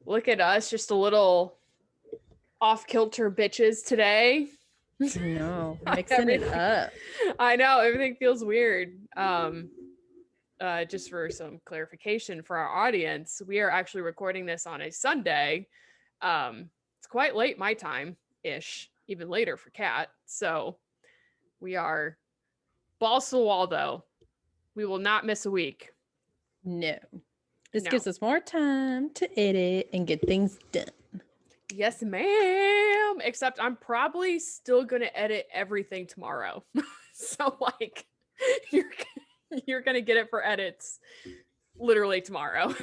Look at us, just a little off-kilter bitches today. No, mixing it up. I know, everything feels weird. Just for some clarification for our audience, we are actually recording this on a Sunday. It's quite late my time-ish, even later for Kat. So we are balls to the wall, though. We will not miss a week. No. This gives us more time to edit and get things done. Yes, ma'am. Except I'm probably still going to edit everything tomorrow. So, like, you're going to get it for edits literally tomorrow.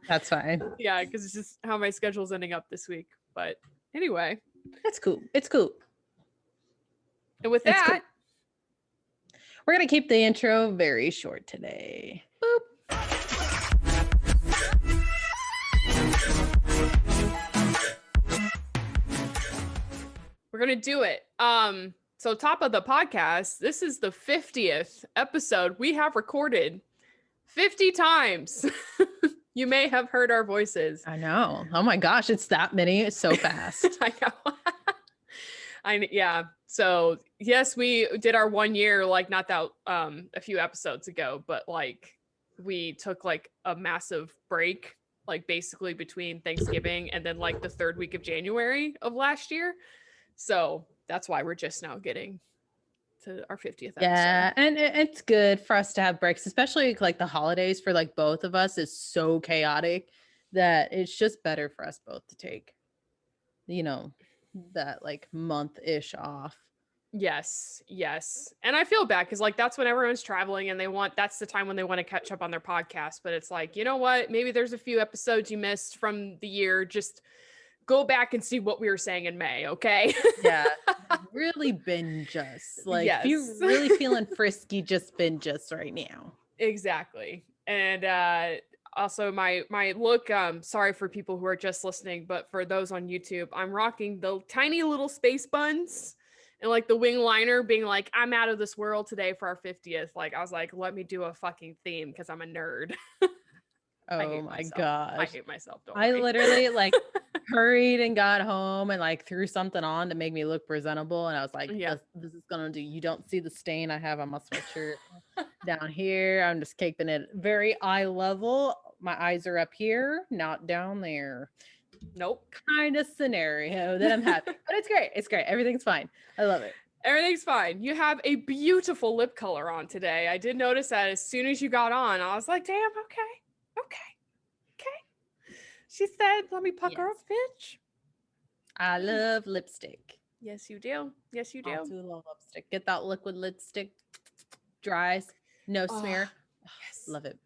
That's fine. Yeah, because it's just how my schedule's ending up this week. But anyway. That's cool. It's cool. And with that, cool. We're going to keep the intro very short today. Boop. We're going to do it. So top of the podcast, this is the 50th episode we have recorded 50 times. You may have heard our voices. I know. Oh my gosh, it's that many. It's so fast. I know. Yeah. So yes, we did our 1 year, like not that a few episodes ago, but like we took like a massive break, like basically between Thanksgiving and then like the third week of January of last year. So that's why we're just now getting to our 50th episode. Yeah, and it's good for us to have breaks, especially like the holidays for like both of us is so chaotic that it's just better for us both to take, that like month-ish off. Yes. And I feel bad because like that's when everyone's traveling and that's the time when they want to catch up on their podcast. But it's like, you know what? Maybe there's a few episodes you missed from the year. Just go back and see what we were saying in May, okay? Yeah, really binge us. Like, yes. If you're really feeling frisky, just binge us right now. Exactly. And also my look, sorry for people who are just listening, but for those on YouTube, I'm rocking the tiny little space buns and like the wing liner being like, I'm out of this world today for our 50th. Like, I was like, let me do a fucking theme because I'm a nerd. Oh my gosh. I hate myself. I literally like hurried and got home and like threw something on to make me look presentable. And I was like, this is gonna do. You don't see the stain I have on my sweatshirt down here. I'm just keeping it very eye level. My eyes are up here, not down there. Nope. Kind of scenario that I'm happy. But it's great. It's great. Everything's fine. I love it. Everything's fine. You have a beautiful lip color on today. I did notice that as soon as you got on. I was like, damn, okay. She said, let me pucker up, bitch. I love lipstick. Yes, you do. Yes, you do. I do love lipstick. Get that liquid lipstick. Dries. No smear. Yes. Love it.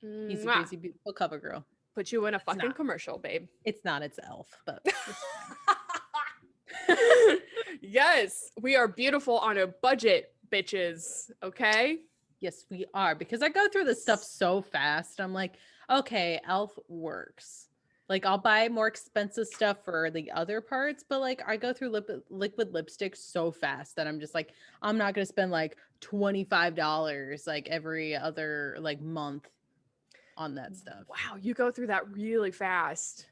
Easy breezy, beautiful cover girl. Put you in a fucking commercial, babe. It's not. It's Elf, but yes, we are beautiful on a budget, bitches. Okay? Yes, we are. Because I go through this stuff so fast. I'm like, okay, Elf works. Like, I'll buy more expensive stuff for the other parts, but like I go through liquid lipstick so fast that I'm just like, I'm not going to spend like $25 like every other like month on that stuff. Wow, you go through that really fast.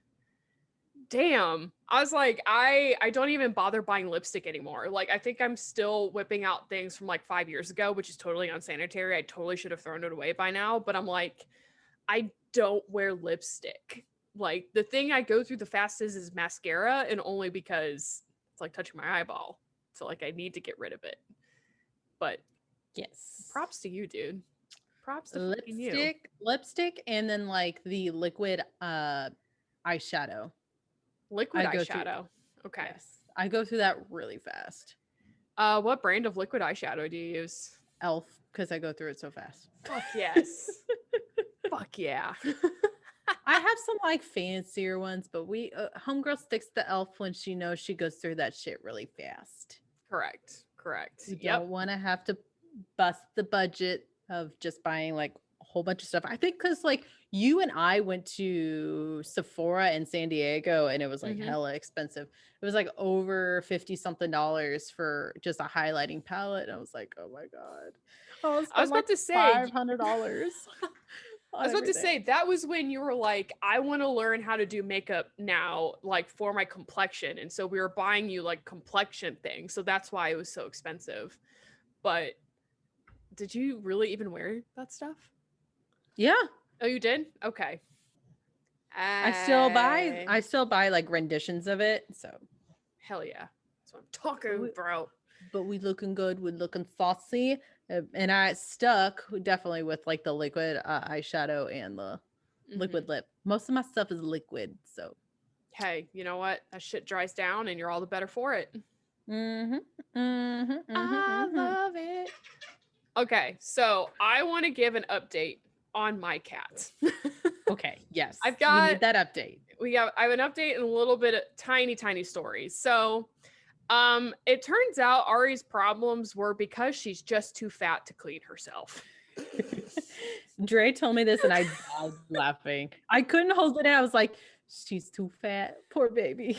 Damn. I was like, I don't even bother buying lipstick anymore. Like, I think I'm still whipping out things from like 5 years ago, which is totally unsanitary. I totally should have thrown it away by now, but I'm like, I don't wear lipstick. Like, the thing I go through the fastest is mascara, and only because it's like touching my eyeball. So like I need to get rid of it. But yes. Props to you, dude. Props to lipstick, you. Lipstick, and then like the liquid eyeshadow. Liquid eyeshadow. Okay. Yes. I go through that really fast. What brand of liquid eyeshadow do you use? Elf, because I go through it so fast. Fuck yes. Fuck yeah. I have some like fancier ones, but homegirl sticks to Elf when she knows she goes through that shit really fast. Correct. You don't want to have to bust the budget of just buying like a whole bunch of stuff. I think because like you and I went to Sephora in San Diego and it was like hella expensive. It was like over $50 something for just a highlighting palette. And I was like, oh my God. I was about to say $500. I was about to say, that was when you were like, I want to learn how to do makeup now, like for my complexion. And so we were buying you like complexion things. So that's why it was so expensive. But did you really even wear that stuff? Yeah. Oh, you did? Okay. I still buy like renditions of it. So Hell yeah. That's what I'm talking about. but we looking good, we looking saucy. And I stuck definitely with like the liquid eyeshadow and the liquid lip. Most of my stuff is liquid, so hey, you know what? That shit dries down and you're all the better for it. I love it. Okay, so I want to give an update on my cat. Okay, yes. I've we got need that update. I have an update and a little bit of tiny stories. So it turns out Ari's problems were because she's just too fat to clean herself. Dre told me this and I died laughing. I couldn't hold it in. I was like, she's too fat. Poor baby.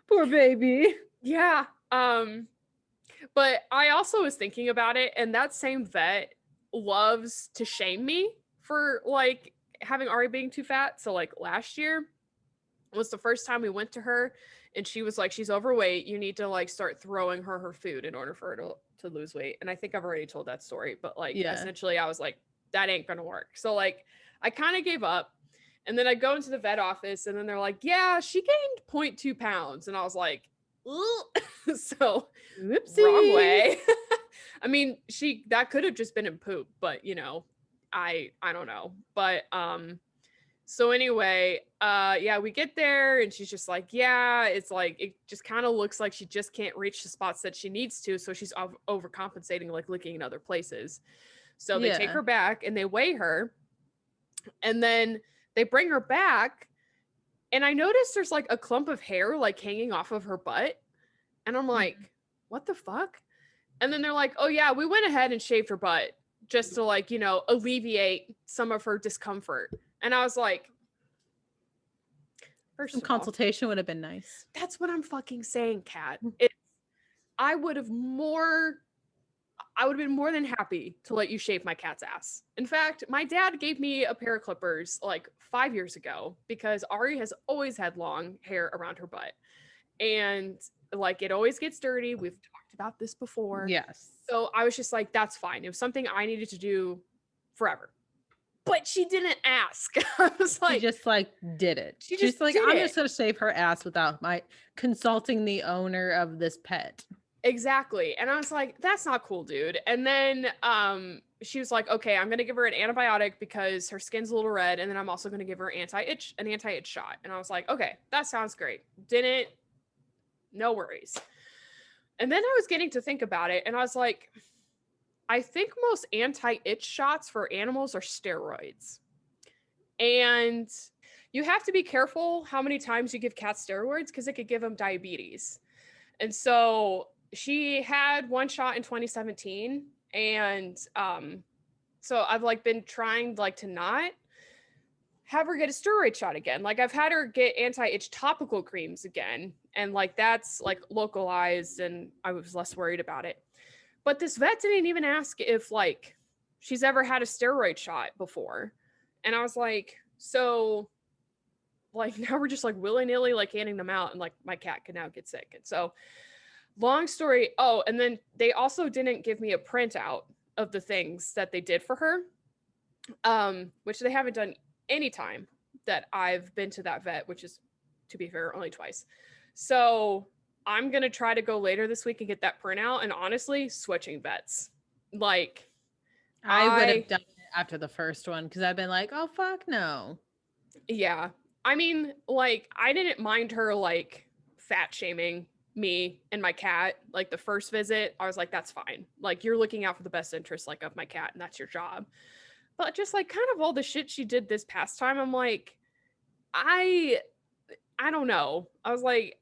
Poor baby. Yeah. But I also was thinking about it, and that same vet loves to shame me for like having Ari being too fat. So like last year was the first time we went to her, and she was like, she's overweight. You need to like start throwing her food in order for her to lose weight. And I think I've already told that story, but like essentially I was like, that ain't gonna work. So like I kind of gave up. And then I go into the vet office and then they're like, yeah, she gained 0.2 pounds. And I was like, so whoopsie. Wrong way. I mean, that could have just been in poop, but you know, I don't know. But so anyway, yeah, we get there and she's just like, yeah, it's like it just kind of looks like she just can't reach the spots that she needs to, so she's overcompensating, like licking in other places. So they take her back and they weigh her, and then they bring her back, and I noticed there's like a clump of hair like hanging off of her butt, and I'm like, what the fuck? And then they're like, oh yeah, we went ahead and shaved her butt just to like, you know, alleviate some of her discomfort. And I was like, some consultation would have been nice. That's what I'm fucking saying, Kat. I would have been more than happy to let you shave my cat's ass. In fact, my dad gave me a pair of clippers like 5 years ago because Ari has always had long hair around her butt. And like it always gets dirty. We've talked about this before. Yes. So I was just like, that's fine. It was something I needed to do forever. But she didn't ask. I was like, she just like did it. She's like, I'm just gonna shave her ass without my consulting the owner of this pet. Exactly. And I was like, that's not cool, dude. And then she was like, okay, I'm gonna give her an antibiotic because her skin's a little red, and then I'm also gonna give her an anti-itch shot. And I was like, okay, that sounds great. No worries. And then I was getting to think about it, and I was like, I think most anti-itch shots for animals are steroids. And you have to be careful how many times you give cats steroids because it could give them diabetes. And so she had one shot in 2017. And so I've like been trying like to not have her get a steroid shot again. Like I've had her get anti-itch topical creams again. And like that's like localized and I was less worried about it. But this vet didn't even ask if like she's ever had a steroid shot before. And I was like, so like now we're just like willy-nilly like handing them out and like my cat can now get sick. And so long story. Oh, and then they also didn't give me a printout of the things that they did for her. Which they haven't done any time that I've been to that vet, which is, to be fair, only twice. So I'm going to try to go later this week and get that printout. And honestly, switching vets. Like, I would have done it after the first one because I've been like, oh, fuck no. Yeah. I mean, like, I didn't mind her, like, fat shaming me and my cat. Like, the first visit, I was like, that's fine. Like, you're looking out for the best interest, like, of my cat, and that's your job. But just, like, kind of all the shit she did this past time, I'm like, I don't know. I was like...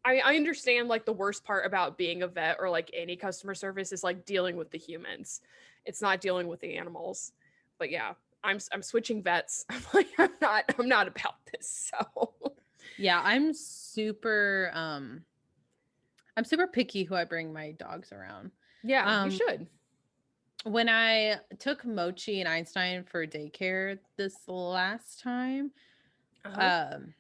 I understand like the worst part about being a vet or like any customer service is like dealing with the humans. It's not dealing with the animals. But yeah, I'm switching vets. I'm like I'm not about this. So yeah, I'm super picky who I bring my dogs around. Yeah, you should. when I took Mochi and Einstein for daycare this last time, um,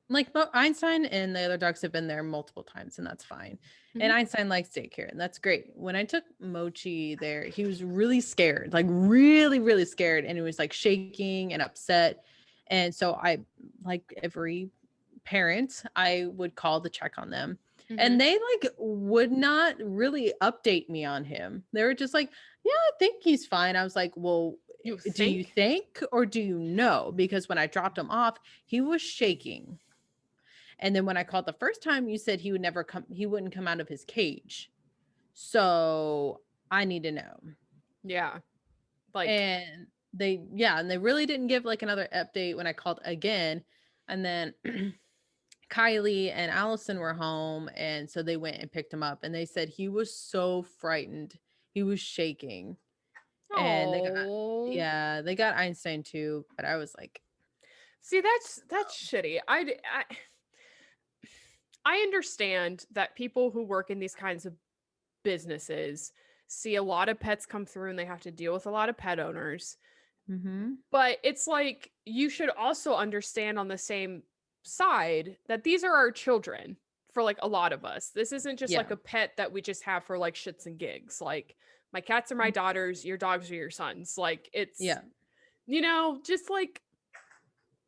like Einstein and the other dogs have been there multiple times, and that's fine. And Mhm. Einstein likes daycare, and that's great. When I took Mochi there, he was really scared, like really, really scared, and he was like shaking and upset. And so I, like every parent, I would call to check on them. And Mhm. they like would not really update me on him. They were just like, yeah, I think he's fine. I was like, well, You do you think? think or do you know? Because when I dropped him off, he was shaking. And then when I called the first time, you said he would never come, he wouldn't come out of his cage. So I need to know. Yeah. Like, And they really didn't give like another update when I called again. And then Kylie and Allison were home, and so they went and picked him up, and they said he was so frightened. He was shaking. And oh. they got Einstein too, but I was like, See, that's shitty. I understand that people who work in these kinds of businesses see a lot of pets come through and they have to deal with a lot of pet owners. mm-hmm. But it's like you should also understand on the same side that these are our children for like a lot of us. This isn't just Yeah. like a pet that we just have for like shits and gigs. Like my cats are my daughters, your dogs are your sons. Like it's, Yeah. just like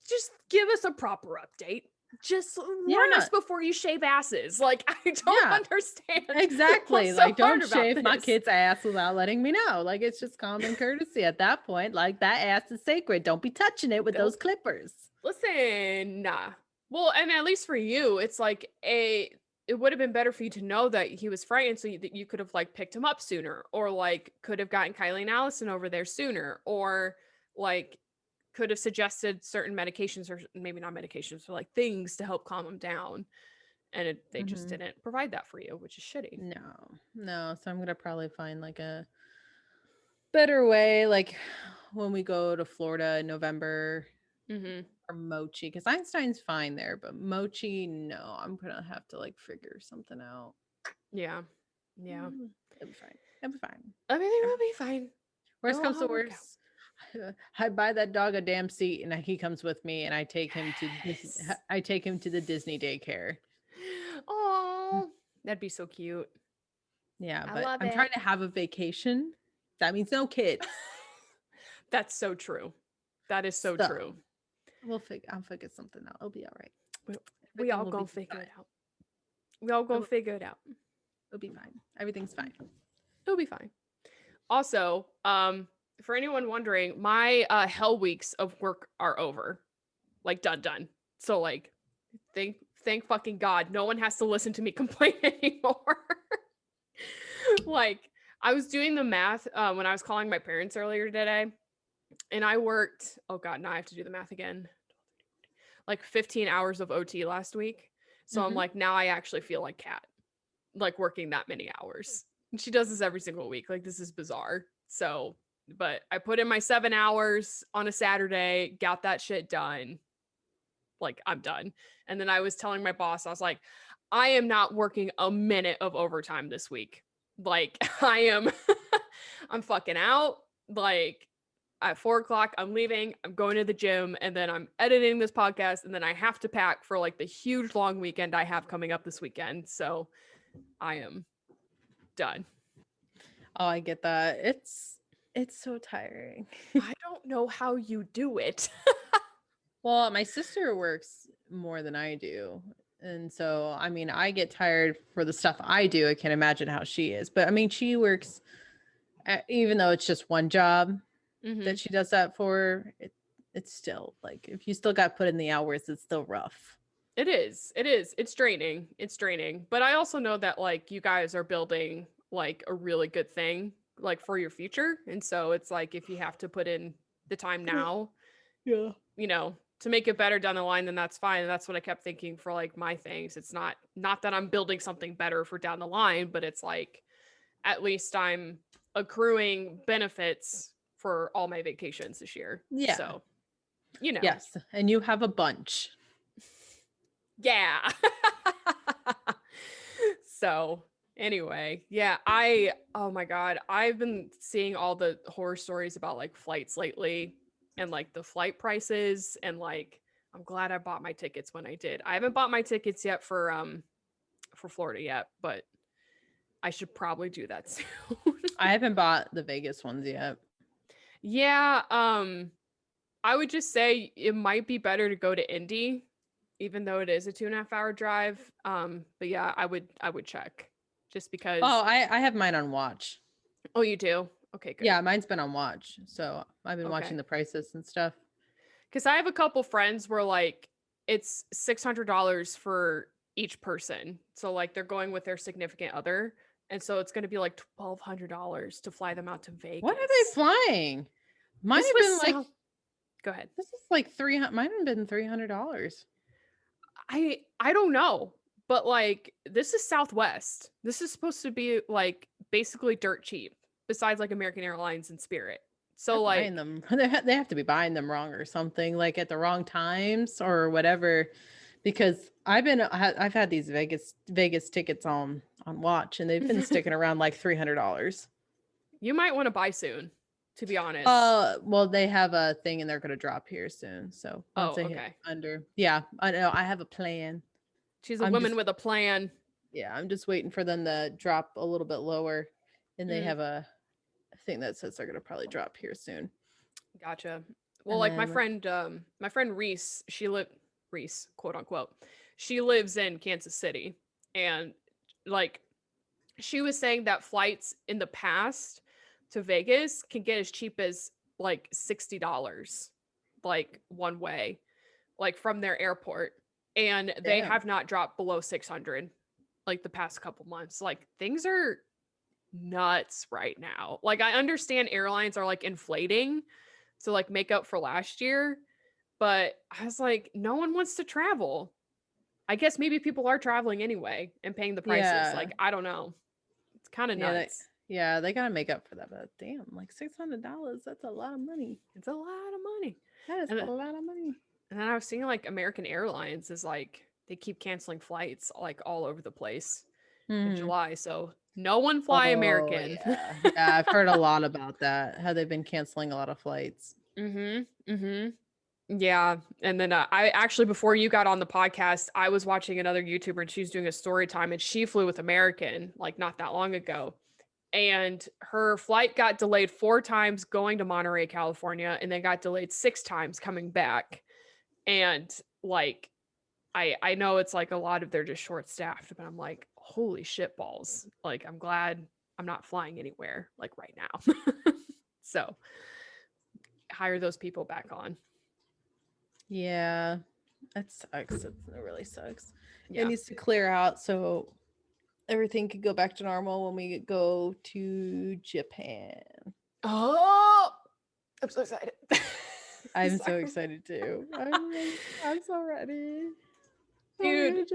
just give us a proper update. Just warn Yeah. us before you shave asses. Like I don't Yeah. understand Exactly. what's so Like, hard don't about shave my this. kid's ass without letting me know. Like, it's just common courtesy at that point. Like, that ass is sacred. Don't be touching it with Don't those clippers. listen. Nah. Well, and at least for you, it's like it would have been better for you to know that he was frightened so that you could have like picked him up sooner or like could have gotten Kylie and Allison over there sooner or like could have suggested certain medications or maybe not medications or like things to help calm him down. And they just Mm-hmm. didn't provide that for you, which is shitty. No. So I'm gonna probably find like a better way, like when we go to Florida in November Mm-hmm. or Mochi, because Einstein's fine there, but Mochi, no, I'm gonna have to like figure something out. Yeah. Yeah. It'll be fine. It'll be fine. Everything will be fine. Worst It'll comes to all work out. worst, I buy that dog a damn seat and he comes with me and Yes. I take him to the Disney daycare. Oh, that'd be so cute. Yeah, I but love I'm it. trying to have a vacation. That means no kids. That's so true. That is so So true. I'll figure something out. It'll be all right. We, we Everything all will be gonna figure fine. it out. We all gonna figure it out. It'll be fine. Everything's fine. It'll be fine. Also, for anyone wondering, my hell weeks of work are over. Like done. So like thank fucking God no one has to listen to me complain anymore. Like I was doing the math when I was calling my parents earlier today and I worked, oh God, now I have to do the math again. Like 15 hours of OT last week. So I'm Mm-hmm. like, now I actually feel like Kat, like working that many hours. And she does this every single week. Like this is bizarre. So, but I put in my 7 hours on a Saturday, got that shit done. Like I'm done. And then I was telling my boss, I was like, I am not working a minute of overtime this week. Like I am, I'm fucking out. Like at 4 o'clock, I'm leaving, I'm going to the gym, and then I'm editing this podcast, and then I have to pack for like the huge long weekend I have coming up this weekend. So I am done. Oh, I get that. It's so tiring. I don't know how you do it. Well, my sister works more than I do. And so, I mean, I get tired for the stuff I do. I can't imagine how she is. But I mean, she works, even though it's just one job Mm-hmm. that she does that for, it's still like, if you still got put in the hours, it's still rough. It is. It is. It's draining. It's draining. But I also know that like you guys are building like a really good thing like for your future. And so it's like if you have to put in the time now, Yeah. to make it better down the line, then that's fine. And that's what I kept thinking for like my things. It's not that I'm building something better for down the line, but it's like at least I'm accruing benefits for all my vacations this year. Yeah. So, Yes. And you have a bunch. yeah. So Anyway, yeah, oh my God, I've been seeing all the horror stories about like flights lately and like the flight prices and like I'm glad I bought my tickets when I did. I haven't bought my tickets yet for Florida yet, but I should probably do that soon. I haven't bought the Vegas ones yet. Yeah, I would just say it might be better to go to Indy, even though it is a 2.5 hour drive. But yeah, I would check just because. Oh, I have mine on watch. Oh, you do? Okay, good. Yeah, mine's been on watch. So I've been watching Okay. the prices and stuff. Because I have a couple friends where like it's $600 for each person. So like they're going with their significant other. And so it's going to be like $1,200 to fly them out to Vegas. What are they flying? Mine This have was been like so... Go ahead. this is like 300. Mine have been $300. I don't know, but like this is Southwest. This is supposed to be like basically dirt cheap, besides like American Airlines and Spirit. So They're like buying them. They have to be buying them wrong or something, like at the wrong times or whatever. Because I've had these Vegas tickets on watch, and they've been sticking around like $300. you might want to buy soon, to be honest. Well, they have a thing, and they're going to drop here soon. So once Oh, they hit okay. under, yeah, I know. I have a plan. She's a I'm woman just with a plan. Yeah, I'm just waiting for them to drop a little bit lower, and they Mm, have a thing that says they're going to probably drop here soon. gotcha. Well, And like then my friend Reese, Reese, quote unquote. She lives in Kansas City, and like she was saying that flights in the past to Vegas can get as cheap as like $60, like one way, like from their airport. And they damn. have not dropped below 600 like the past couple months. Like things are nuts right now. Like I understand airlines are like inflating to like make up for last year, but I was like, no one wants to travel. I guess maybe people are traveling anyway and paying the prices. Yeah. Like, I don't know. It's kind of Yeah, nuts. they gotta make up for that. But damn, like $600, that's a lot of money. It's a lot of money. That is And, a lot of money. and then I was seeing like American Airlines is like, they keep canceling flights like all over the place in Hmm. July. So no one fly Oh American. yeah, yeah. I've heard a lot about that. How they've been canceling a lot of flights. Mm-hmm. Mm-hmm. Yeah. And then I actually, before you got on the podcast, I was watching another YouTuber and she was doing a story time and she flew with American like not that long ago. And her flight got delayed 4 times going to Monterey, California, and then got delayed 6 times coming back. And like, I know it's like a lot of they're just short staffed, but I'm like, holy shit balls. Like, I'm glad I'm not flying anywhere like right now. So hire those people back on. Yeah, that sucks. It really sucks. Yeah. It needs to clear out so everything could go back to normal when we go to Japan. Oh, I'm so excited. I'm so excited too. I'm so ready. Dude.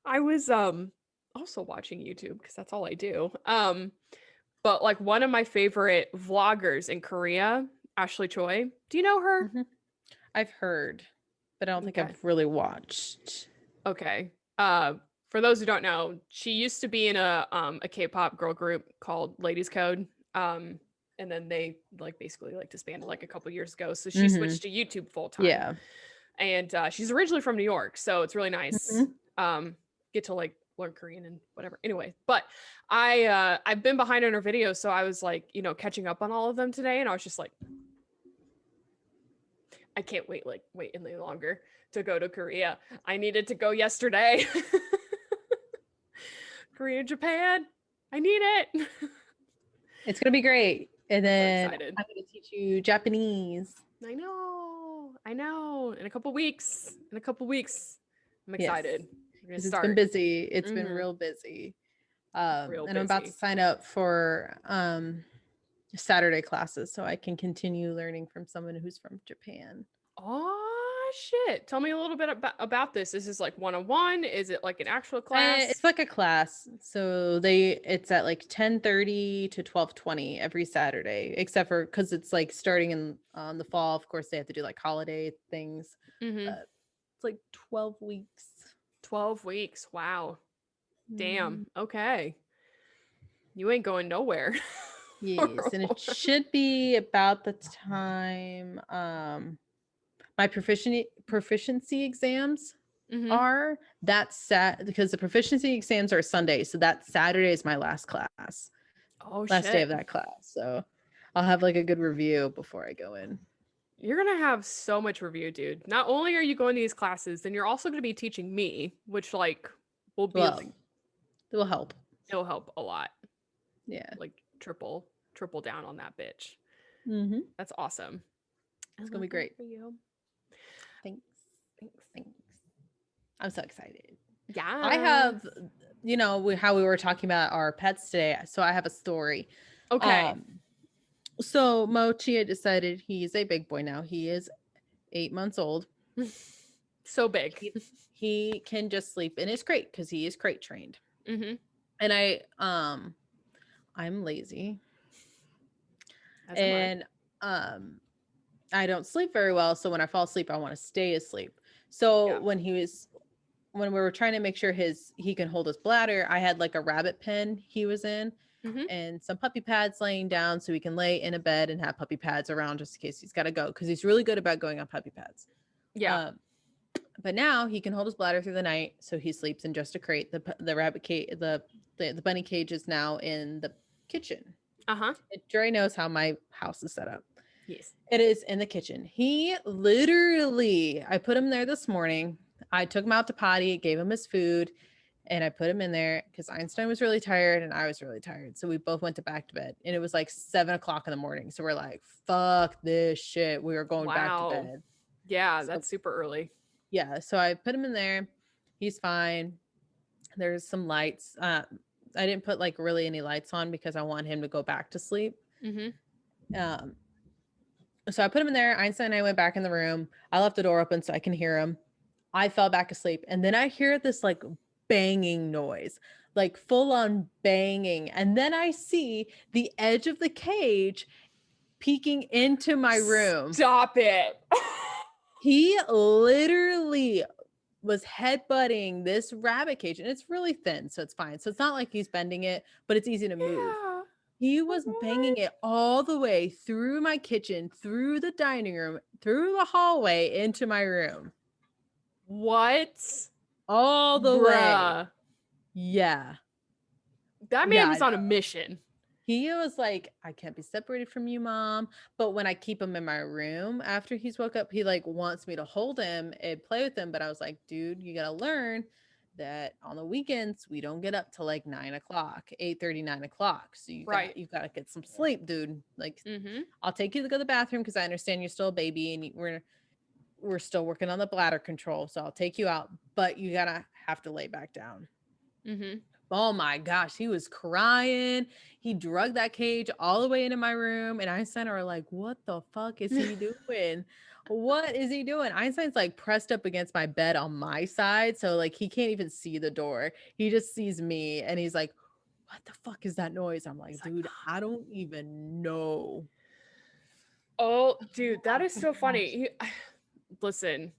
I was also watching YouTube because that's all I do. But like one of my favorite vloggers in Korea, Ashley Choi. Do you know her? Mhm. I've heard, but I don't think Okay. I've really watched. Okay. For those who don't know, she used to be in a K-pop girl group called Ladies Code. And then they like basically like disbanded like a couple years ago. So she switched to YouTube full time. Yeah. And she's originally from New York, so it's really nice. Mhm. Get to like learn Korean and whatever. Anyway, but I've been behind on her videos, so I was like, catching up on all of them today, and I was just like, I can't wait any longer to go to Korea. I needed to go yesterday. Korea, Japan. I need it. It's gonna be great. And then excited. I'm gonna teach you Japanese. I know. In a couple weeks. I'm excited. Because it's been busy. It's been real busy. Real and I'm about to busy. sign up for Saturday classes so I can continue learning from someone who's from Japan. Oh shit. Tell me a little bit about this. Is this like one-on-one? Is it like an actual class? It's like a class. So it's at like 10:30 to 12:20 every Saturday, except for because it's like starting in the fall. Of course, they have to do like holiday things. Mm-hmm. It's like 12 weeks. 12 weeks. Wow. Damn. Okay. You ain't going nowhere. Yes, and it should be about the time my proficiency exams Mm-hmm. are. That's sad because the proficiency exams are Sunday, so that Saturday is my last class. Oh Last day of shit. that class. So I'll have like a good review before I go in. You're gonna have so much review, dude. Not only are you going to these classes, then you're also gonna be teaching me, which like will be Well, like it will help. it'll help a lot. Yeah. Like triple down on that bitch. Mm-hmm. That's awesome. I It's gonna love be that great. for you. Thanks. Thanks. Thanks. I'm so excited. Yeah. I have, how we were talking about our pets today. So I have a story. Okay. So Mochi had decided he's a big boy now. He is 8 months old. So big. He can just sleep in his crate because he is crate trained. Mm-hmm. And I'm lazy. As And I don't sleep very well. So when I fall asleep, I want to stay asleep. So Yeah. when we were trying to make sure he can hold his bladder, I had like a rabbit pen he was in Mm-hmm. and some puppy pads laying down so he can lay in a bed and have puppy pads around just in case he's got to go because he's really good about going on puppy pads. Yeah. But now he can hold his bladder through the night, so he sleeps in just a crate. The rabbit cage, the bunny cage is now in the kitchen. Uh-huh. Dre knows how my house is set up. Yes. It is in the kitchen. He literally, I put him there this morning. I took him out to potty, gave him his food, and I put him in there because Einstein was really tired and I was really tired. So we both went back to bed, and it was like 7 o'clock in the morning. So we're like, fuck this shit. We were going back to bed. Yeah, So, that's super early. yeah. So I put him in there. He's fine. There's some lights. I didn't put like really any lights on because I want him to go back to sleep. Mm-hmm. So I put him in there. Einstein and I went back in the room. I left the door open so I can hear him. I fell back asleep. And then I hear this like banging noise, like full on banging. And then I see the edge of the cage peeking into my room. Stop it. He literally was headbutting this rabbit cage, and it's really thin, so it's fine. So it's not like he's bending it, but it's easy to move. Yeah. He was banging it all the way through my kitchen, through the dining room, through the hallway into my room. What? All the way. Yeah. That man was on a mission. He was like, I can't be separated from you, Mom. But when I keep him in my room after he's woke up, he like wants me to hold him and play with him. But I was like, dude, you got to learn that on the weekends, we don't get up till like 9 o'clock, 8:30, 9 o'clock. So you've got to get some sleep, dude. Like, I'll take you to go to the bathroom because I understand you're still a baby and we're still working on the bladder control. So I'll take you out, but you have to lay back down. Oh my gosh, he was crying. He drug that cage all the way into my room. And Einstein are like, what the fuck is he doing? What is he doing? Einstein's like pressed up against my bed on my side. So like he can't even see the door. He just sees me and he's like, what the fuck is that noise? I'm like, dude, I don't even know. Oh, dude, that is so funny. Listen,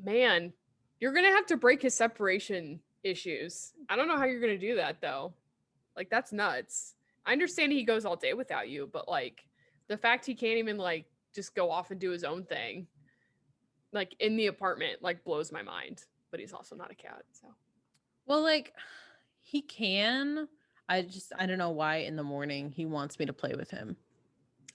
man, you're going to have to break his separation issues. I don't know how you're going to do that though. Like that's nuts. I understand he goes all day without you, but like the fact he can't even like just go off and do his own thing like in the apartment like blows my mind, but he's also not a cat. So well, like he can. I don't know why in the morning he wants me to play with him.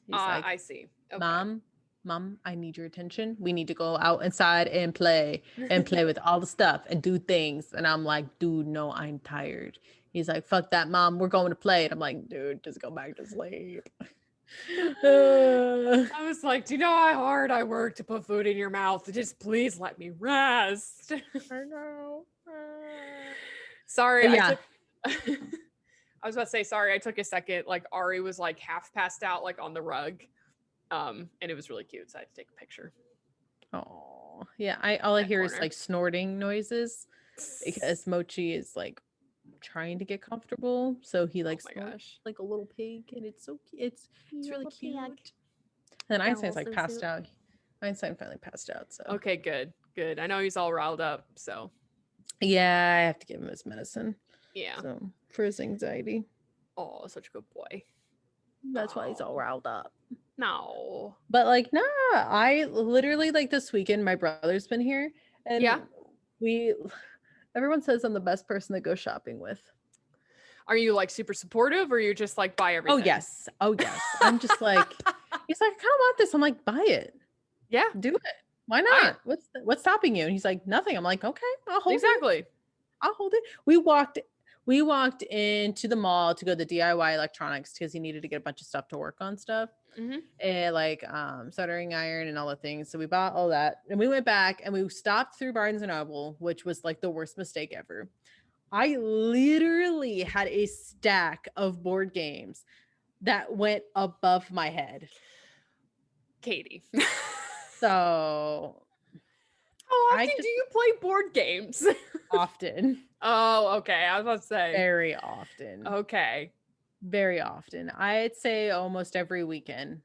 He's like, I see. Okay. Mom, I need your attention. We need to go out inside and play with all the stuff and do things. And I'm like, dude, no, I'm tired. He's like, fuck that, Mom. We're going to play. And I'm like, dude, just go back to sleep. I was like, do you know how hard I work to put food in your mouth? Just please let me rest. I know. Sorry, yeah. I was about to say, sorry, I took a second. Like Ari was like half passed out, like on the rug. And it was really cute. So I had to take a picture. Oh, yeah. All I hear is like snorting noises because Mochi is like trying to get comfortable. So he like snorts like a little pig and it's so cute. It's really cute. And Einstein's like passed out. Einstein finally passed out. So okay, good. I know he's all riled up. So Yeah, I have to give him his medicine. Yeah. So for his anxiety. Oh, such a good boy. That's why he's all Oh, riled up. no. But like, nah, I literally like this weekend, my brother's been here Yeah. and we everyone says I'm the best person to go shopping with. Are you like super supportive or you're just like buy Oh everything? yes. Oh yes. I'm just like, he's like, I kind of want this. I'm like, buy it. Yeah. Do it. Why I not? What's stopping you? And he's like, nothing. I'm like, okay, I'll hold it. exactly. I'll hold it. We walked into the mall to go to the DIY electronics because he needed to get a bunch of stuff to work on stuff. Hmm. And like soldering iron and all the things. So we bought all that. And we went back and we stopped through Barnes and Noble, which was like the worst mistake ever. I literally had a stack of board games that went above my head. Katie. So How I often do just you play board games? often, Oh, okay. I was about to say. very often, Okay. very often. I'd say almost every weekend.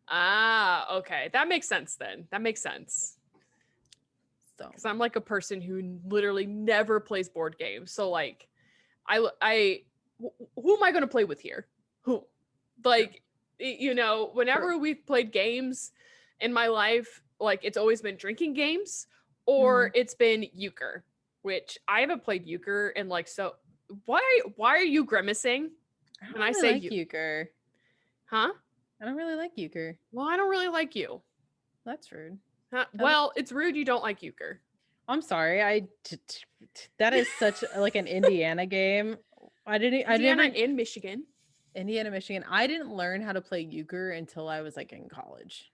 Ah, okay. That makes sense then. That makes sense. So Because I'm like a person who literally never plays board games. So like, who am I going to play with here? Who? Like, whenever we've played games in my life, like it's always been drinking games or it's been euchre, which I haven't played euchre in like so. Why are you grimacing I when don't I really say like euchre. Huh? I don't really like euchre. Well, I don't really like you. That's rude. Huh? I like- Well, it's rude you don't like euchre. I'm sorry. That is such like an Indiana game. Indiana in Michigan. Indiana, Michigan. I didn't learn how to play euchre until I was like in college.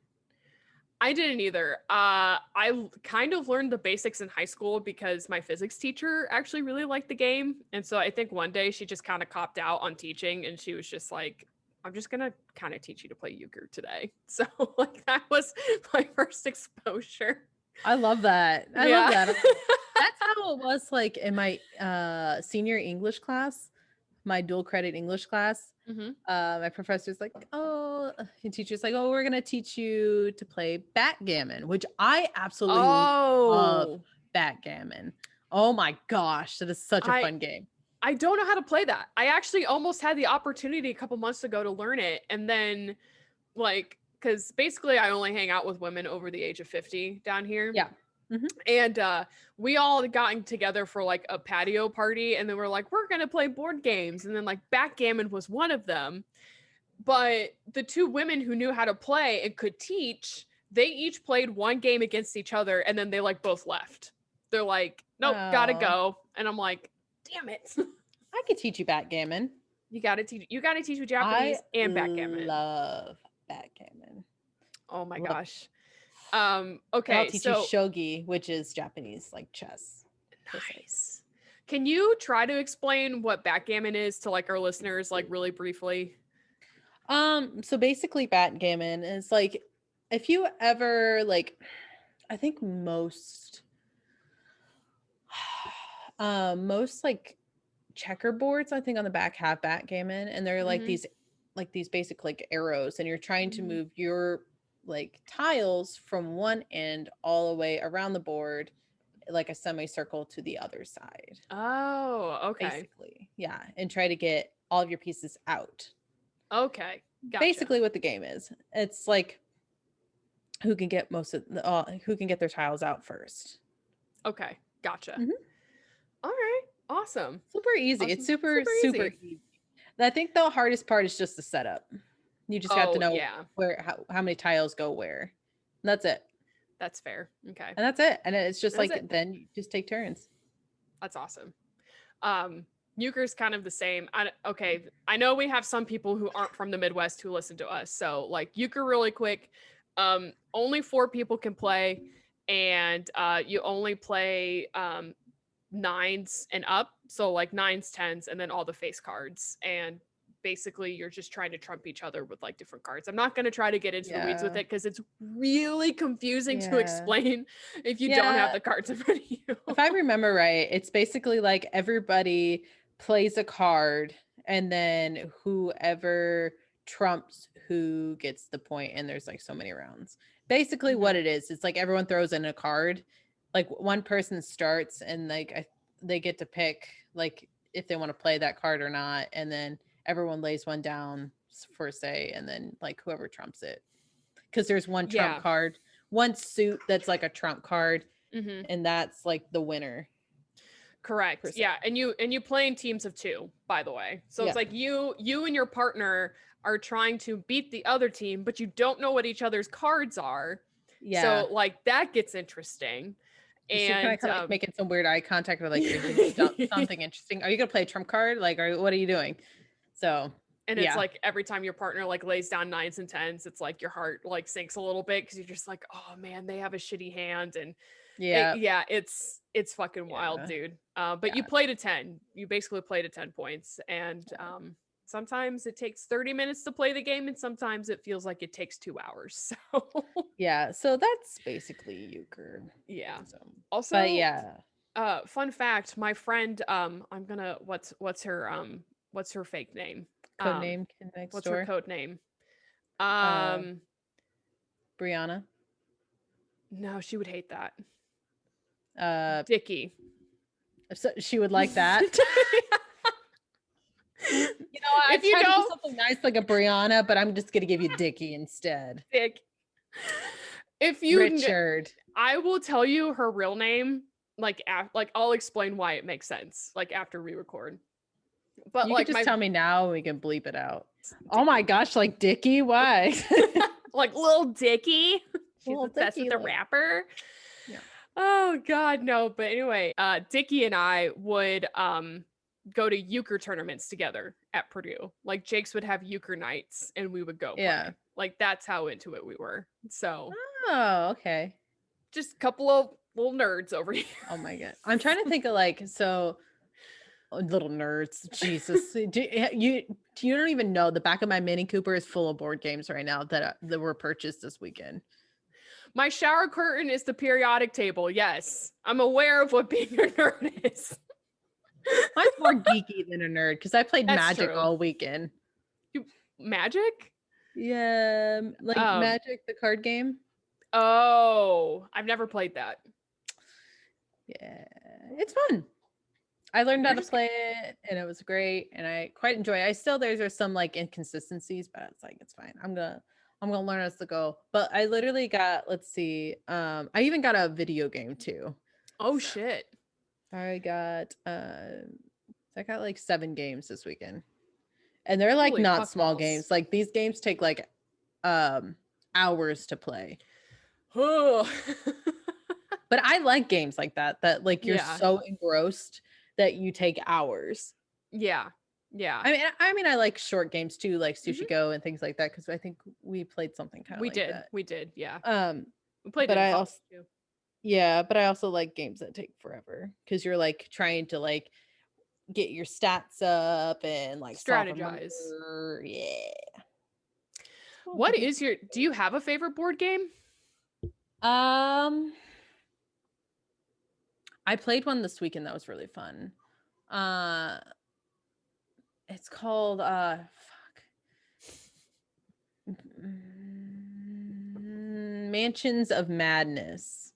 I didn't either. Kind of learned the basics in high school because my physics teacher actually really liked the game. And so I think one day she just kind of copped out on teaching and she was just like, I'm just going to kind of teach you to play euchre today. So like that was my first exposure. I love that. I Yeah. love that. That's how it was like in my senior English class, my dual credit English class. Hmm. My professor's like, oh, and teacher's like, oh, we're gonna teach you to play backgammon, which I absolutely love Oh, backgammon. Oh my gosh, that is such a I fun game. I don't know how to play that. I actually almost had the opportunity a couple months ago to learn it. And then, like, because basically I only hang out with women over the age of 50 down here. Yeah. Mhm. And we all had gotten together for like a patio party. And then we're like, we're going to play board games. And then, like, backgammon was one of them. But the two women who knew how to play and could teach, they each played one game against each other. And then they, like, both left. They're like, nope, gotta Oh, go. And I'm like, damn it. I could teach you backgammon. You gotta teach me I Japanese and backgammon. love backgammon. Oh my Love. gosh. And I'll Okay, teach you so shogi, which is Japanese like chess. nice. Can you try to explain what backgammon is to like our listeners, like really briefly? So basically backgammon is like if you ever like I think most like checkerboards I think on the back have backgammon and they're Mhm. like these basic like arrows and you're trying to Mhm. move your like tiles from one end all the way around the board like a semicircle to the other side. Oh, okay. Basically. Yeah, and try to get all of your pieces out. Okay. Gotcha. Basically what the game is. It's like who can get who can get their tiles out first. Okay. Gotcha. Mhm. All right. Awesome. Super easy. It's Awesome. super Super super easy. easy. I think the hardest part is just the setup. You just have to Oh, know yeah. where how many tiles go where. And that's it. That's fair. Okay. And that's it. And it's just That's like it. then you just take turns. That's awesome. Euchre's kind of the same. Okay, I know we have some people who aren't from the Midwest who listen to us. So like Euchre really quick. Only 4 people can play and you only play nines and up. So like nines, tens, and then all the face cards. And basically you're just trying to trump each other with like different cards. I'm not going to try to get into the weeds with Yeah. it because it's really confusing to Yeah. explain if you don't have Yeah. the cards in front of you. If I remember right, it's basically like everybody plays a card and then whoever trumps who gets the point and there's like so many rounds. Basically what Mhm. it is, it's like everyone throws in a card. Like one person starts and like they get to pick like if they want to play that card or not, and then everyone lays one down for say, and then like whoever trumps it, because there's one trump Yeah. card, one suit that's like a trump card, Mm-hmm. and that's like the winner Correct. per se. Yeah, and you play in teams of 2, by the way. So it's Yeah. like you and your partner are trying to beat the other team, but you don't know what each other's cards are. Yeah. So like that gets interesting. So you're kind And of like making some weird eye contact, or like you're doing something interesting. Are you gonna play a trump card? Like, what are you doing? So and it's yeah, like every time your partner like lays down 9s and 10s, it's like your heart like sinks a little bit because you're just like, oh man, they have a shitty hand. And yeah, yeah, it's fucking wild, yeah, dude. But yeah. you played a 10. You basically played at 10 points. And sometimes it takes 30 minutes to play the game, and sometimes it feels like it takes 2 hours. So Yeah, so that's basically euchre. yeah. So, Also, but yeah, fun fact, my friend, I'm gonna what's her fake name? Um, codename Kid Next what's her Door. code name? Uh, Um, Brianna. no, she would hate that. Uh, Dickie. so she would like that. I If you tried to do don't, something nice like a Brianna, but I'm just gonna give you Dickie instead. Dick. If you Richard. I will tell you her real name, like like I'll explain why it makes sense, like after we record. But You like could just my tell me now and we can bleep it out. Oh my gosh, like Dickie? Why? like little Dickie, she's Little obsessed with Dickie, the like, rapper. yeah. Oh God, no. But anyway, Dickie and I would go to euchre tournaments together at Purdue. Like Jake's would have euchre nights, and we would go Yeah. play. Like that's how into it we were. So Oh, okay. just a couple of little nerds over here. Oh my god. I'm trying to think of like little nerds. Jesus. You don't even know the back of my Mini Cooper is full of board games right now that were purchased this weekend. My shower curtain is the periodic table. Yes, I'm aware of what being a nerd is. Mine's more geeky than a nerd because I played That's Magic true. all weekend. Magic? Yeah, like Magic, the card game. Oh, I've never played that. Yeah, it's fun. I learned how to play it, and it was great, and I quite enjoy it. There's some like inconsistencies, but it's like it's fine. I'm gonna learn as to go. But I literally got, let's see, I even got a video game too. Oh shit. I got like 7 games this weekend. And they're like Holy not fuck small balls. games. Like these games take like hours to play. Oh. But I like games like that like you're Yeah. so engrossed that you take hours. Yeah. Yeah. I mean I like short games too, like Sushi Go and things like that, because I think we played something kind of We like did. that. We did. Yeah. We played But it in I college also too. yeah, but I also like games that take forever because you're like trying to like get your stats up and like Strategize. Yeah. What is do you have a favorite board game? I played one this weekend that was really fun. It's called Mansions of Madness.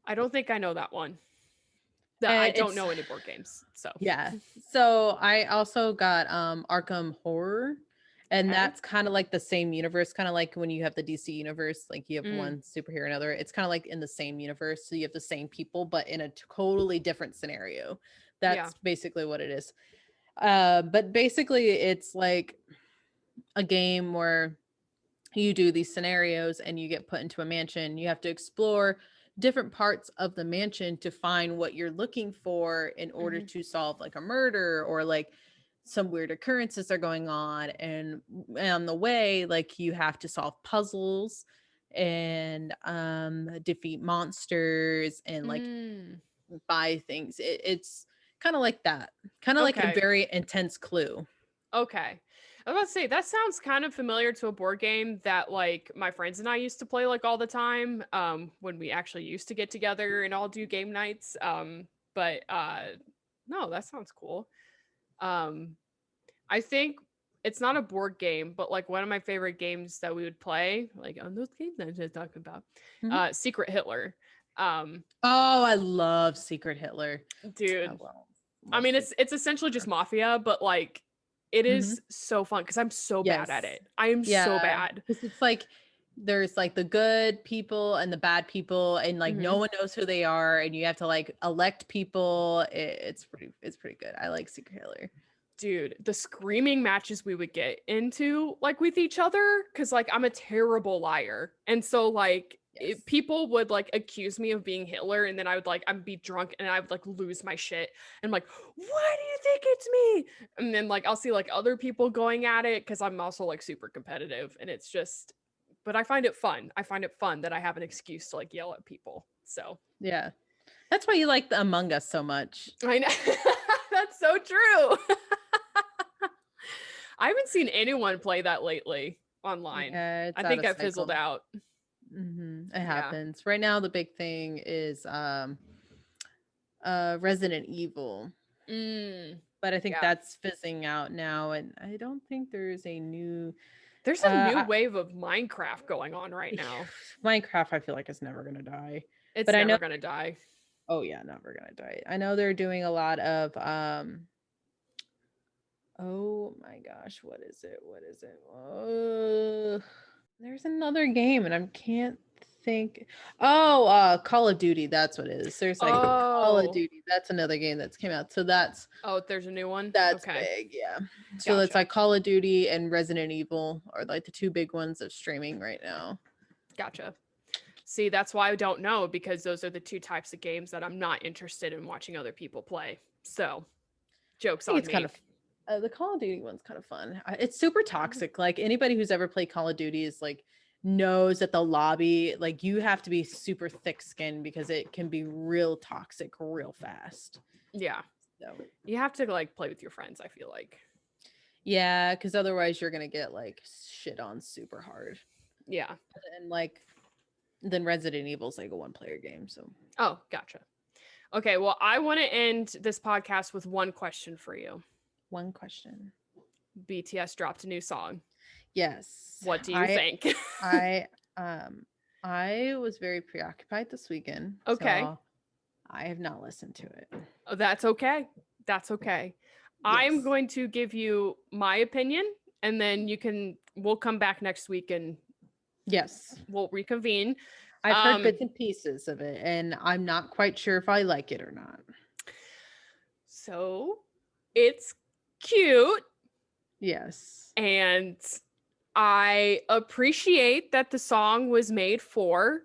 I don't think I know that one. I don't know any board games. So yeah. So I also got Arkham Horror. And that's kind of like the same universe, kind of like when you have the DC universe, like you have one superhero and another. It's kind of like in the same universe. So you have the same people, but in a totally different scenario. That's basically what it is. But basically it's like a game where you do these scenarios and you get put into a mansion. You have to explore different parts of the mansion to find what you're looking for in order to solve like a murder, or like some weird occurrences are going on, and on the way like you have to solve puzzles and defeat monsters and like buy things. It's kind of like that, kind of like a very intense Clue. Okay. I was about to say, that sounds kind of familiar to a board game that like my friends and I used to play like all the time when we actually used to get together and all do game nights. But no, that sounds cool. I think it's not a board game, but like one of my favorite games that we would play, like on those games I was just talking about, Secret Hitler. Oh, I love Secret Hitler. Dude, I love I mean, Secret it's essentially just Hitler. Mafia, but like it Mhm. is so fun because I'm so bad at Yes. it. I am so Yeah. bad. Because it's like there's like the good people and the bad people, and like no Mhm. one knows who they are, and you have to like elect people. It's pretty good. I like Secret Hitler. Dude, the screaming matches we would get into like with each other, because like I'm a terrible liar. And so like Yes. people would like accuse me of being Hitler, and then I'd be drunk and I would like lose my shit. And I'm like, why do you think it's me? And then like I'll see like other people going at it because I'm also like super competitive, and it's just, but I find it fun. I find it fun that I have an excuse to like yell at people. So Yeah. That's why you like the Among Us so much. I know. That's so true. I haven't seen anyone play that lately online. Yeah, I it's out think of I fizzled cycle. out. It Yeah. happens. Right now the big thing is Resident Evil. Mm, But I think yeah. that's fizzing out now, and I don't think there's a new There's a new wave of Minecraft going on right now. Minecraft. I feel like it's never gonna die, It's but I know. never gonna die. Oh yeah, never gonna die. I know they're doing a lot of Oh my gosh, what is it? What is it? There's another game, and I can't think. Oh, Call of Duty. That's what it is. There's like Call of Oh. Duty. That's another game that's came out. So that's There's a new one. that's Okay. big. Yeah. So it's Gotcha. like Call of Duty and Resident Evil are like the two big ones of streaming right now. Gotcha. See, that's why I don't know, because those are the two types of games that I'm not interested in watching other people play. So, jokes I think on it's me. kind of the Call of Duty one's kind of fun. It's super toxic. Like anybody who's ever played Call of Duty is like knows that the lobby, like you have to be super thick skinned because it can be real toxic real fast. Yeah. So You have to like play with your friends, I feel like. yeah, because otherwise you're gonna get like shit on super hard. Yeah. And like then Resident Evil's like a one player game. So Oh, gotcha. Okay, well, I want to end this podcast with one question for you. one question. BTS dropped a new song. Yes. What do you think? I was very preoccupied this weekend. Okay. So I have not listened to it. Oh, that's okay. That's okay. Yes. I'm going to give you my opinion, and then we'll come back next week and yes, we'll reconvene. I've heard bits and pieces of it, and I'm not quite sure if I like it or not. So it's cute. Yes. And I appreciate that the song was made for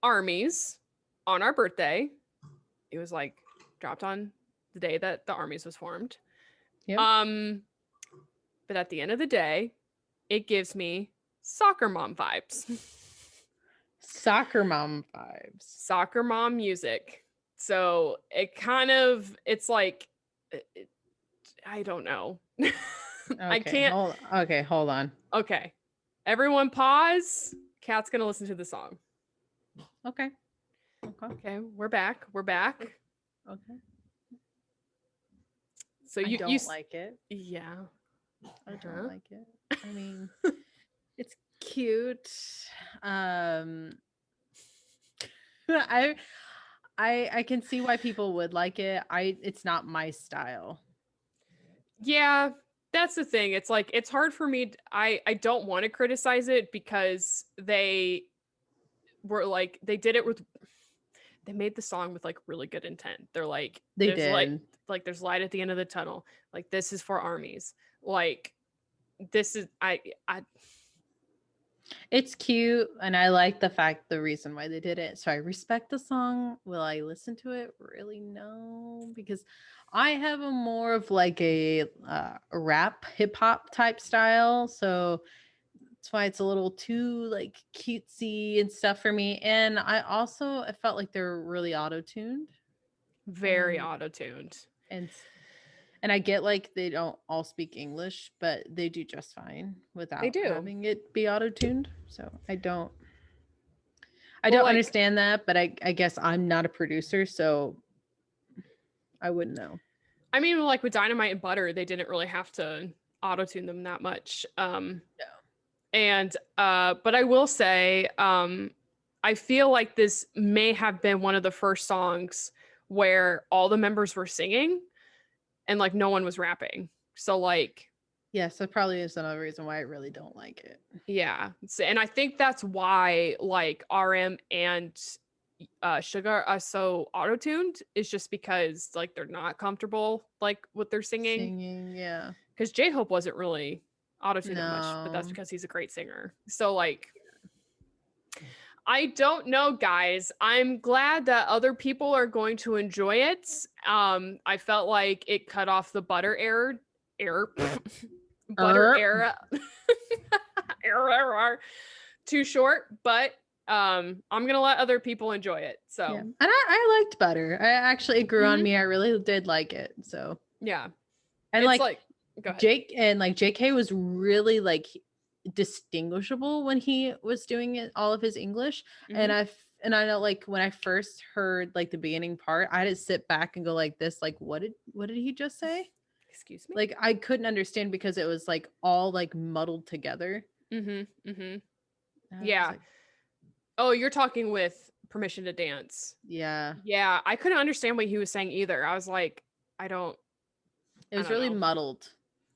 armies on our birthday. It was like dropped on the day that the armies was formed. Yep. But at the end of the day, it gives me soccer mom vibes. Soccer mom vibes. Soccer mom music. So it's like, I don't know. Okay, I can't. Hold on. Okay. Everyone pause. Kat's going to listen to the song. Okay. Okay. We're back. Okay. So you don't like it? Yeah. I don't like it. I mean, it's cute. I can see why people would like it. It's not my style. Yeah, that's the thing. It's like it's hard for me. I don't want to criticize it because they were like they made the song with like really good intent. They're like they did like there's light at the end of the tunnel. Like this is for armies. Like this is I It's cute, and I like the reason why they did it. So I respect the song. Will I listen to it? Really, no, because I have a more of like a rap hip hop type style. So that's why it's a little too like cutesy and stuff for me. And I felt like they're really auto tuned, very auto tuned, and I get like they don't all speak English, but they do just fine without having it be auto-tuned. So I don't understand that, but I guess I'm not a producer, so I wouldn't know. I mean, like with Dynamite and Butter, they didn't really have to auto-tune them that much. No. And but I will say, I feel like this may have been one of the first songs where all the members were singing and like no one was rapping. So like, Yes, that probably is another reason why I really don't like it. yeah. So, and I think that's why like RM and Sugar are so auto-tuned, is just because like they're not comfortable like with their singing. Singing, yeah. Because J-Hope wasn't really auto-tuned that much, but that's No. because he's a great singer. So like, I don't know, guys. I'm glad that other people are going to enjoy it. I felt like it cut off the butter butter era era too short, but I'm gonna let other people enjoy it. So Yeah. And I liked Butter. I actually, it grew on Mhm. me. I really did like it. So yeah, and it's like go ahead. Jake and like JK was really like distinguishable when he was doing it, all of his English. And Mhm. I know like when I first heard like the beginning part, I had to sit back and go like this, like what did he just say? Excuse me. Like I couldn't understand because it was like all like muddled together. Mm-hmm. Mm-hmm. And I was Yeah. like, Oh, you're talking with Permission to Dance. yeah. Yeah, I couldn't understand what he was saying either. I was like, I don't It was don't really know. muddled.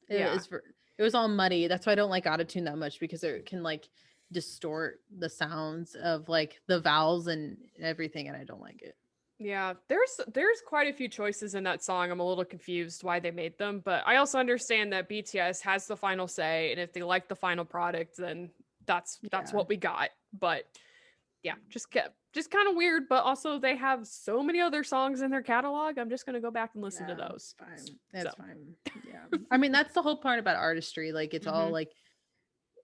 Yeah. It was all muddy. That's why I don't like autotune that much, because it can like distort the sounds of like the vowels and everything, and I don't like it. Yeah, there's quite a few choices in that song. I'm a little confused why they made them, but I also understand that BTS has the final say, and if they like the final product, then that's Yeah. what we got. But yeah, just kind of weird, but also they have so many other songs in their catalog. I'm just going to go back and listen to those. Fine. That's So. fine. Yeah. I mean, that's the whole part about artistry. Like it's all Mhm. like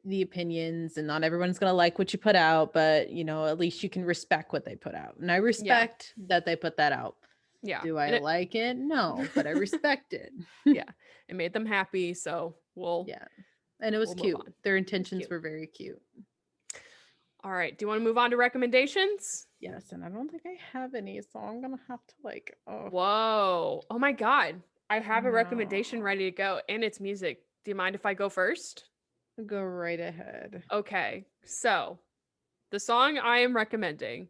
the opinions, and not everyone's going to like what you put out, but you know, at least you can respect what they put out. And I respect that they put that out. Yeah. Do I like it? No, but I respect it. Yeah. It made them happy, so Yeah. And it was we'll move cute. on. Their intentions cute. were very cute. All right. Do you want to move on to recommendations? Yes, and I don't think I have any, so I'm gonna have to like, oh, Whoa. Oh my God. I have a no. recommendation ready to go, and it's music. Do you mind if I go first? Go right ahead. Okay. So the song I am recommending,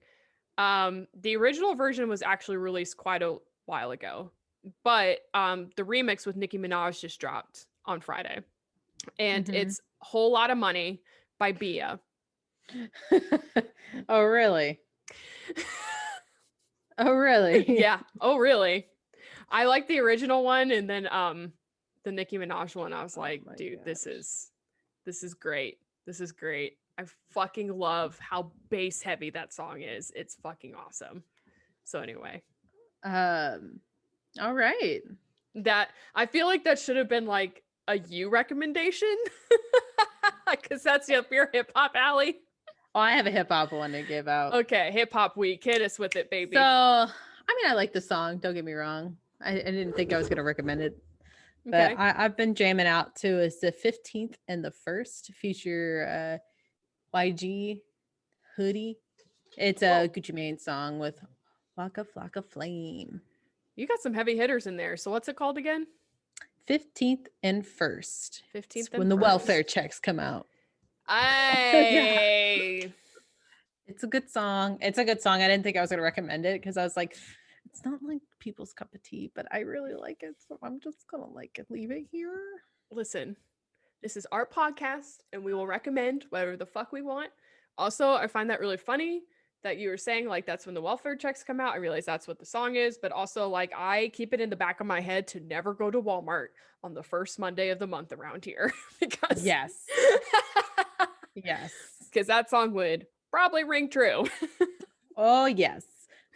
the original version was actually released quite a while ago, but the remix with Nicki Minaj just dropped on Friday, and it's Whole Lot of Money by Bia. Oh, really? Oh, really? Yeah. Oh, really? I like the original one, and then the Nicki Minaj one. I was like, dude, gosh. this is great. This is great. I fucking love how bass heavy that song is. It's fucking awesome. So anyway, all right. that I feel like that should have been like a you recommendation, because that's up your hip hop alley. Oh, I have a hip hop one to give out. Okay, hip hop week. Hit us with it, baby. So, I mean, I like the song. Don't get me wrong. I didn't think I was gonna recommend it, but Okay. I've been jamming out to is the 15th and the 1st feature YG Hoodie. It's a Gucci Mane song with Waka Flocka Flame. You got some heavy hitters in there. So what's it called again? 15th and 1st. 15th when the welfare checks come out. Hey. It's a good song. It's a good song. I didn't think I was going to recommend it because I was like, it's not like people's cup of tea, but I really like it. So I'm just going to like leave it here. Listen, this is our podcast and we will recommend whatever the fuck we want. Also, I find that really funny that you were saying like that's when the welfare checks come out. I realize that's what the song is, but also like I keep it in the back of my head to never go to Walmart on the first Monday of the month around here because yes. Yes. Because that song would probably ring true. Oh, yes.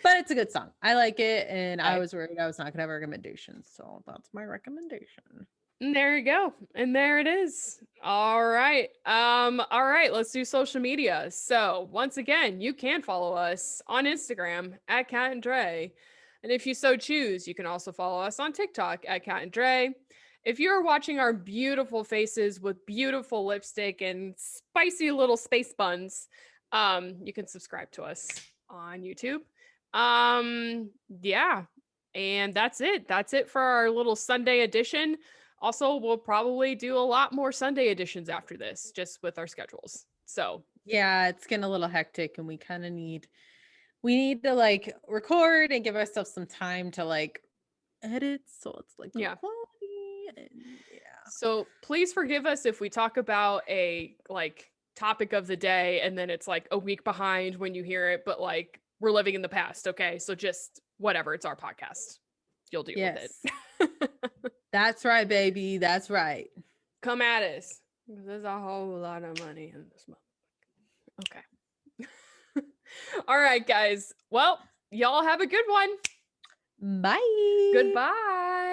But it's a good song. I like it. And Okay. I was worried I was not going to have recommendations. So that's my recommendation. And there you go. And there it is. All right. All right. Let's do social media. So once again, you can follow us on Instagram at Kat&Dre. And if you so choose, you can also follow us on TikTok at Kat&Dre. If you're watching our beautiful faces with beautiful lipstick and spicy little space buns, you can subscribe to us on YouTube. Yeah. And that's it. That's it for our little Sunday edition. Also, we'll probably do a lot more Sunday editions after this, just with our schedules. So Yeah, it's getting a little hectic and we need to like record and give ourselves some time to like edit so it's like good Yeah. quality and yeah. So please forgive us if we talk about a like topic of the day and then it's like a week behind when you hear it, but like we're living in the past. Okay. So just whatever. It's our podcast. You'll deal with Yes. it. That's right, baby. That's right. Come at us. There's a whole lot of money in this month. Okay. All right, guys. Well, y'all have a good one. Bye. Goodbye.